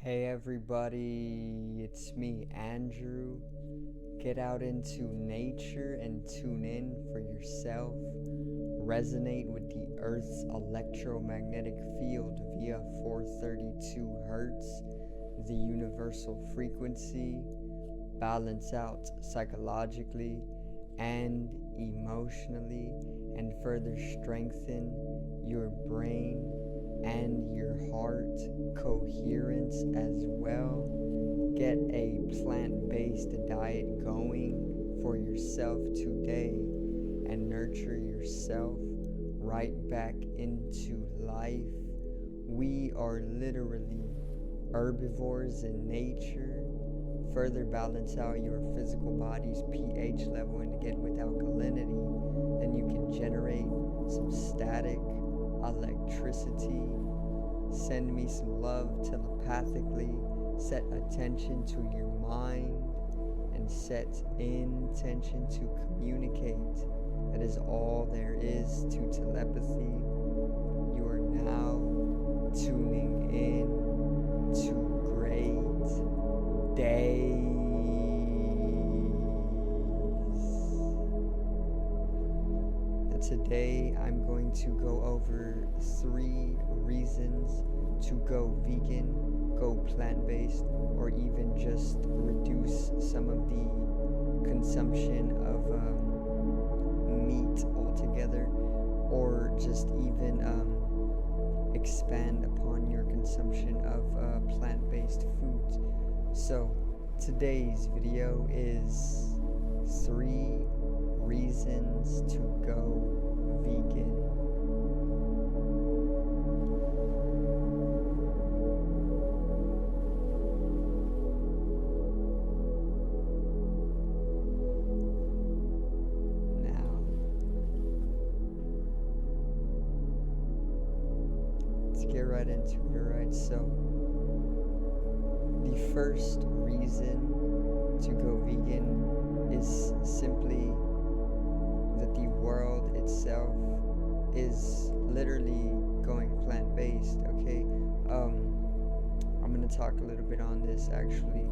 Hey everybody, it's me, Andrew. Get out into nature and tune in for yourself. Resonate with the Earth's electromagnetic field via 432 Hertz, the universal frequency. Balance out psychologically and emotionally, and further strengthen your brain and your heart coherence as well. Get a plant-based diet going for yourself today and nurture yourself right back into life. We are literally herbivores in nature. Further balance out your physical body's pH level and get with alkalinity, then you can generate some static electricity. Send me some love telepathically. Set attention to your mind and set intention to communicate. That is all there is to telepathy. You are now tuning in to great days. And today I'm going to go over 3 reasons to go vegan, go plant-based, or even just reduce some of the consumption of meat altogether, or just even expand upon your consumption of plant-based foods. So today's video is 3 reasons to go vegan. Get right into it. Alright, so the first reason to go vegan is simply that the world itself is literally going plant-based. Okay, I'm gonna talk a little bit on this. Actually,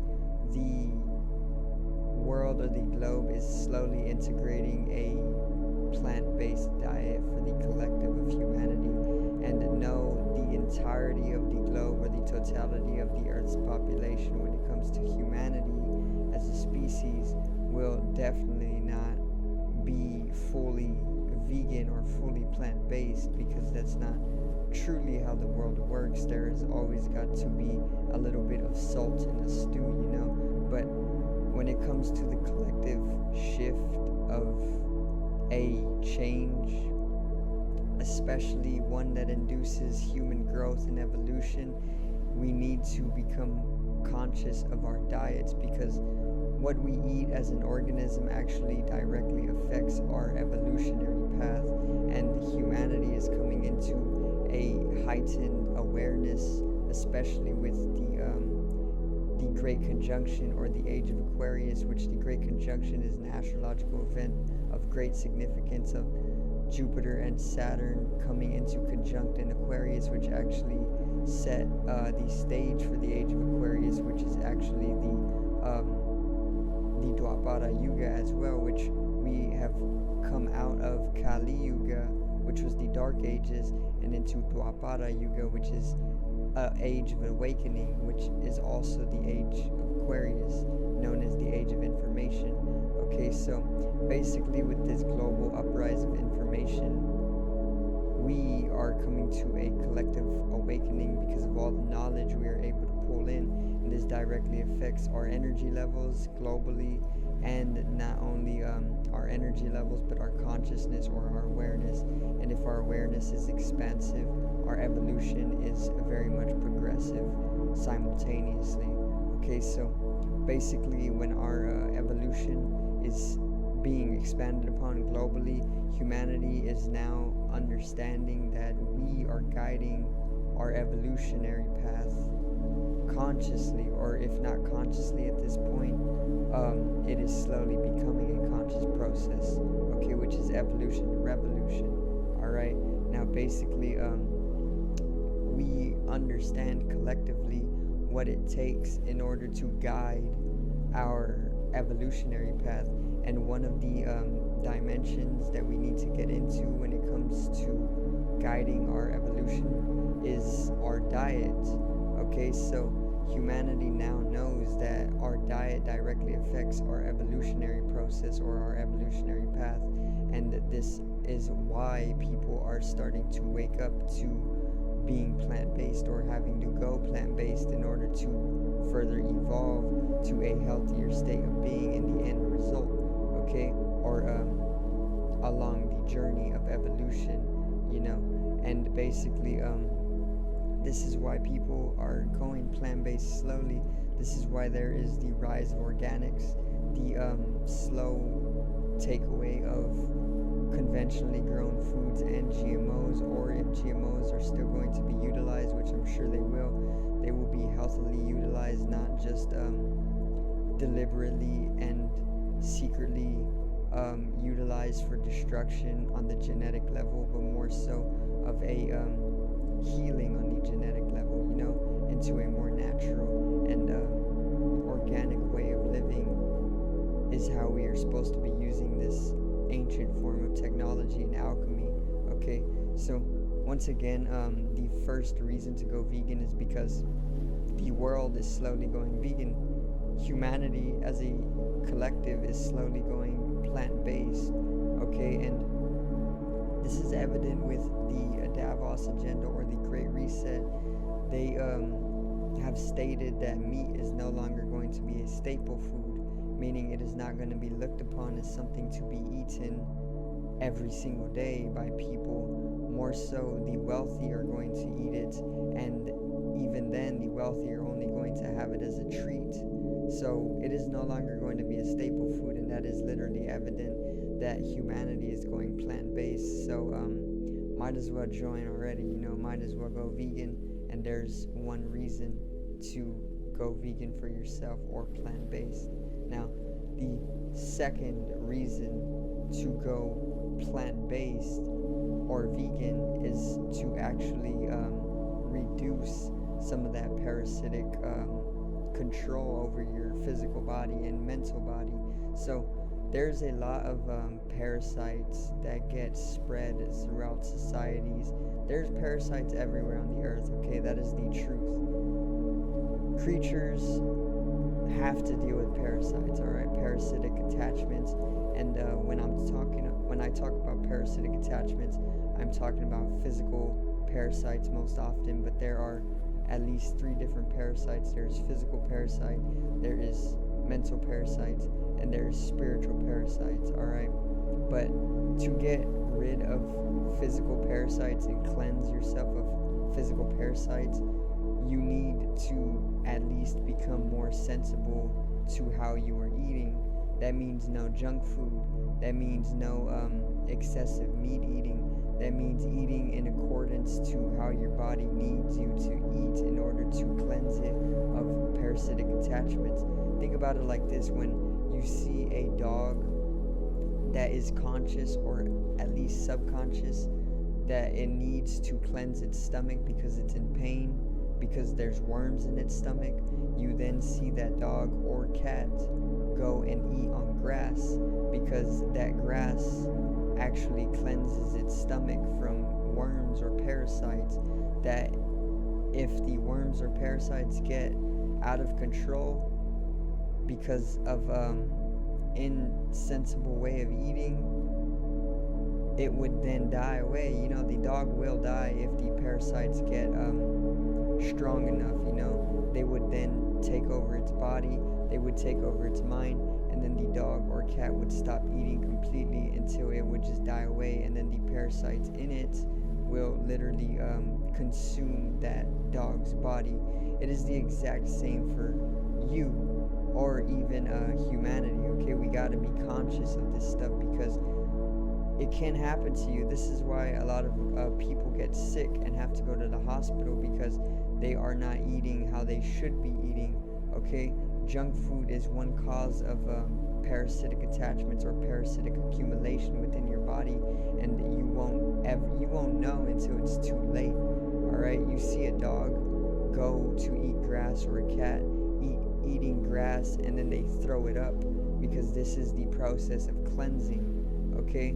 the world or the globe is slowly integrating a plant-based diet for the collective of humanity. And no, the entirety of the globe or the totality of the Earth's population when it comes to humanity as a species will definitely not be fully vegan or fully plant-based, because that's not truly how the world works. There has always got to be a little bit of salt in the stew, you know. But when it comes to the collective shift of a change, especially one that induces human growth and evolution, we need to become conscious of our diets, because what we eat as an organism actually directly affects our evolutionary path, and humanity is coming into a heightened awareness, especially with the Great Conjunction, or the Age of Aquarius, which the Great Conjunction is an astrological event of great significance of Jupiter and Saturn coming into conjunct in Aquarius, which actually set the stage for the Age of Aquarius, which is actually the Dwapara Yuga as well, which we have come out of Kali Yuga, which was the Dark Ages, and into Dwapara Yuga, which is Age of Awakening, which is also the Age of Aquarius, known as the Age of Information. Okay, so basically with this global uprise of information, we are coming to a collective awakening because of all the knowledge we are able to pull in, and this directly affects our energy levels globally, and not only our energy levels, but our consciousness or our awareness. And if our awareness is expansive, our evolution is very much progressive simultaneously. Okay, so basically when our evolution is being expanded upon globally, humanity is now understanding that we are guiding our evolutionary path consciously, or if not consciously at this point, it is slowly becoming a conscious process, okay, which is evolution to revolution. Alright, now basically we understand collectively what it takes in order to guide our evolutionary path. And one of the dimensions that we need to get into when it comes to guiding our evolution is our diet. Okay, so humanity now knows that our diet directly affects our evolutionary process or our evolutionary path, and this is why people are starting to wake up to being plant-based or having to go plant-based in order to further evolve to a healthier state of being in the end result, okay, or along the journey of evolution, and basically this is why people are going plant-based slowly. This is why there is the rise of organics, the slow takeaway of conventionally grown foods and GMOs, or if GMOs are still going to be utilized, which I'm sure they will be healthily utilized, not just deliberately and secretly utilized for destruction on the genetic level, but more so of a healing on the genetic level, into a more natural and organic way of living is how we are supposed to be using this ancient form of technology and alchemy. Okay, so once again, the first reason to go vegan is because the world is slowly going vegan. Humanity as a collective is slowly going plant-based. Okay, and this is evident with the Davos agenda or the Great Reset. They have stated that meat is no longer going to be a staple food, meaning it is not going to be looked upon as something to be eaten every single day by people. More so, the wealthy are going to eat it, and even then, the wealthy are only going to have it as a treat. So it is no longer going to be a staple food, and that is literally evident that humanity is going plant-based. So might as well join already, might as well go vegan. And there's one reason to go vegan for yourself or plant-based. Now, the second reason to go plant-based or vegan is to actually reduce some of that parasitic control over your physical body and mental body. So there's a lot of parasites that get spread throughout societies. There's parasites everywhere on the earth, okay? That is the truth. Creatures have to deal with parasites, all right? Parasitic attachments. And when I talk about parasitic attachments, I'm talking about physical parasites most often, but there are at least 3 different parasites. There's physical parasite, there is mental parasites, and there's spiritual parasites, all right? But to get rid of physical parasites and cleanse yourself of physical parasites, you need to at least become more sensible to how you are eating. That means no junk food. That means no excessive meat eating. That means eating in accordance to how your body needs you to eat in order to cleanse it of parasitic attachments. Think about it like this: when you see a dog that is conscious, or at least subconscious, that it needs to cleanse its stomach because it's in pain, because there's worms in its stomach, you then see that dog or cat go and eat on grass, because that grass actually cleanses its stomach from worms or parasites. That if the worms or parasites get out of control because of insensible way of eating, it would then die away. The dog will die if the parasites get strong enough. They would then take over its body, they would take over its mind, and then the dog or cat would stop eating completely until it would just die away, and then the parasites in it will literally consume that dog's body. It is the exact same for you, or even humanity. Okay, we got to be conscious of this stuff because it can happen to you. This is why a lot of people get sick and have to go to the hospital, because they are not eating how they should be eating. Okay, junk food is one cause of parasitic attachments or parasitic accumulation within your body, and you won't know until it's too late. All right, you see a dog go to eat grass, or a cat eating grass and then they throw it up, because this is the process of cleansing. Okay,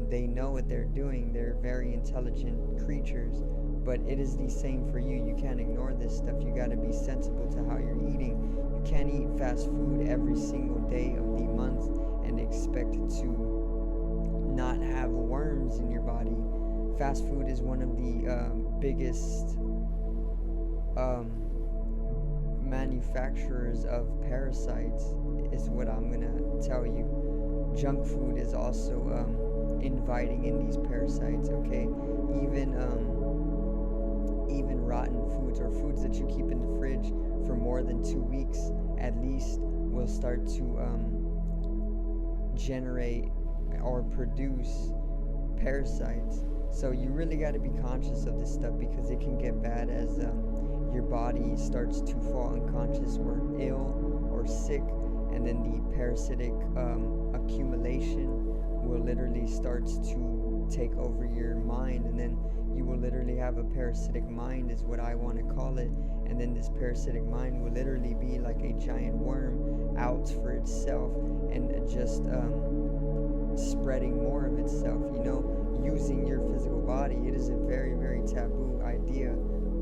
they know what they're doing. They're very intelligent creatures, but it is the same for you. You can't ignore this stuff. You got to be sensible to how you're eating. You can't eat fast food every single day of the month and expect to not have worms in your body. Fast food is one of the biggest manufacturers of parasites, is what I'm gonna tell you. Junk food is also inviting in these parasites. Okay, even rotten foods, or foods that you keep in the fridge for more than 2 weeks at least, will start to generate or produce parasites. So you really got to be conscious of this stuff, because it can get bad as your body starts to fall unconscious or ill or sick, and then the parasitic accumulation will literally starts to take over your mind, and then you will literally have a parasitic mind, is what I want to call it. And then this parasitic mind will literally be like a giant worm out for itself, and just spreading more of itself, using your physical body. It is a very, very taboo idea,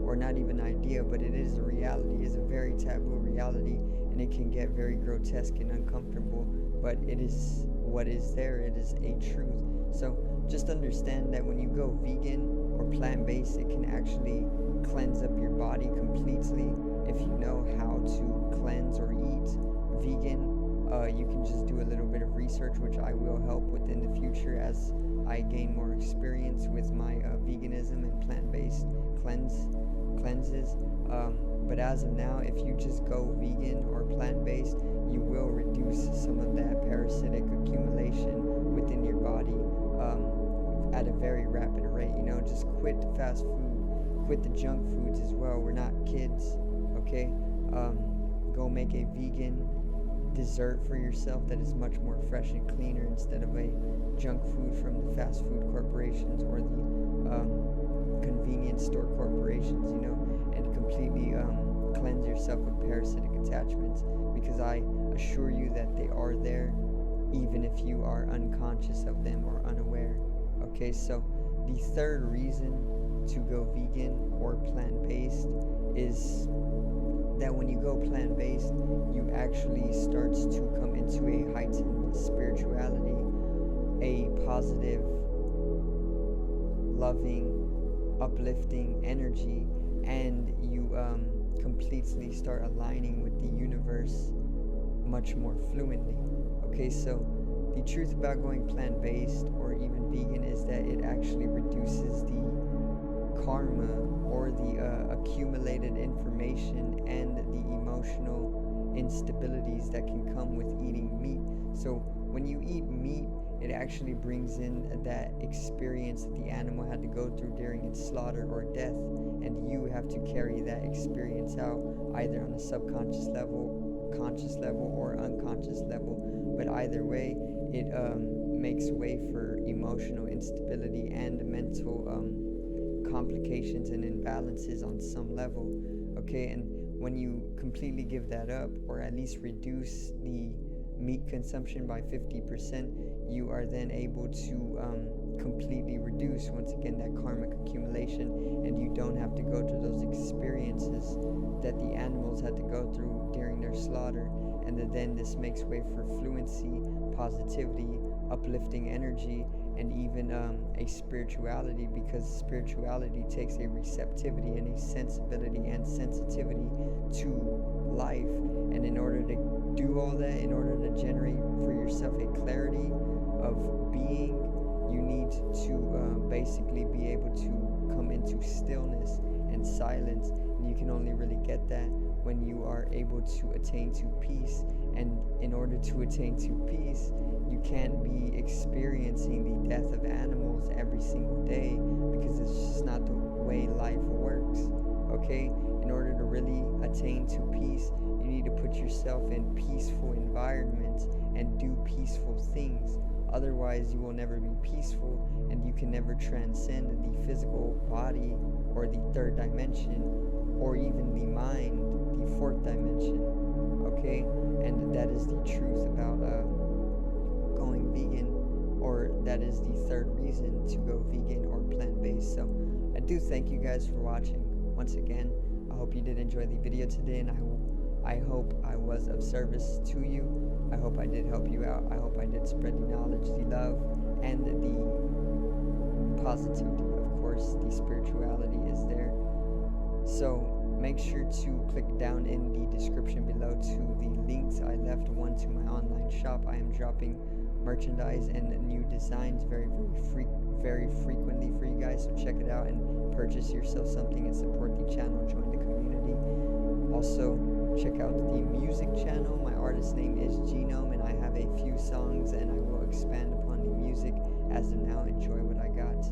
or not even idea, but it is a reality. It is a very taboo reality, and it can get very grotesque and uncomfortable, but it is what is there. It is a truth. So just understand that when you go vegan or plant-based, it can actually cleanse up your body completely. If you know how to cleanse or eat vegan, you can just do a little bit of research, which I will help with in the future as I gain more experience with my veganism and plant-based cleanses. But as of now, if you just go vegan or plant-based, you will reduce some of that parasitic accumulation within your body at a very rapid rate. Just quit fast food, quit the junk foods as well. We're not kids, okay? Go make a vegan dessert for yourself that is much more fresh and cleaner, instead of a junk food from the fast food corporations or the convenience store corporations, and completely cleanse yourself of parasitic attachments, because I assure you that they are there, even if you are unconscious of them or unaware. Okay, so the third reason to go vegan or plant-based is that when you go plant-based, you actually starts to come into a heightened spirituality, a positive, loving, uplifting energy, and you completely start aligning with the universe much more fluently. Okay, so the truth about going plant-based or even vegan is that it actually reduces the karma or the accumulated information and the emotional instabilities that can come with eating meat. So when you eat meat, it actually brings in that experience that the animal had to go through during its slaughter or death, and you have to carry that experience out either on a subconscious level, conscious level, or unconscious level. But either way, it makes way for emotional instability and mental complications and imbalances on some level. Okay, and when you completely give that up, or at least reduce the meat consumption by 50%, you are then able to completely reduce, once again, that karmic accumulation, and you don't have to go through those experiences that the animals had to go through during their slaughter. And then this makes way for fluency, positivity, uplifting energy, and even a spirituality, because spirituality takes a receptivity and a sensibility and sensitivity to life. And in order to do all that, in order to generate for yourself a clarity of being, you need to basically be able to come into stillness and silence. And you can only really get that when you are able to attain to peace. And in order to attain to peace, you can't be experiencing the death of animals every single day, because it's just not the way life works. Okay, in order to really attain to peace, you need to put yourself in peaceful environments and do peaceful things. Otherwise, you will never be peaceful, and you can never transcend the physical body or the third dimension, or even the mind, the fourth dimension. Okay, and that is the truth about going vegan, or that is the third reason to go vegan or plant-based. So I do thank you guys for watching once again. I hope you did enjoy the video today, and I hope I was of service to you. I hope I did help you out. I hope I did spread the knowledge, the love, and the positivity. Of course, the spirituality is there. So make sure to click down in the description below to the links I left. One to my online shop. I am dropping merchandise and new designs very frequently for you guys, so check it out and purchase yourself something and support the channel, join the community. Also check out the music channel. My artist name is Genome, and I have a few songs, and I will expand upon the music as of now. Enjoy what I got.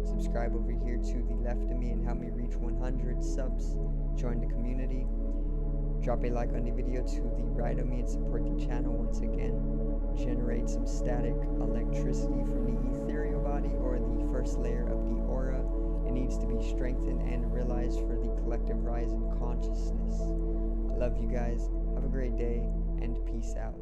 Subscribe over here to the left of me and help me reach 100 subs. Join the community. Drop a like on the video to the right of me and support the channel once again. Generate some static electricity from the ethereal body, or the first layer of the aura. It needs to be strengthened and realized for the collective rise in consciousness. I love you guys. Have a great day, and peace out.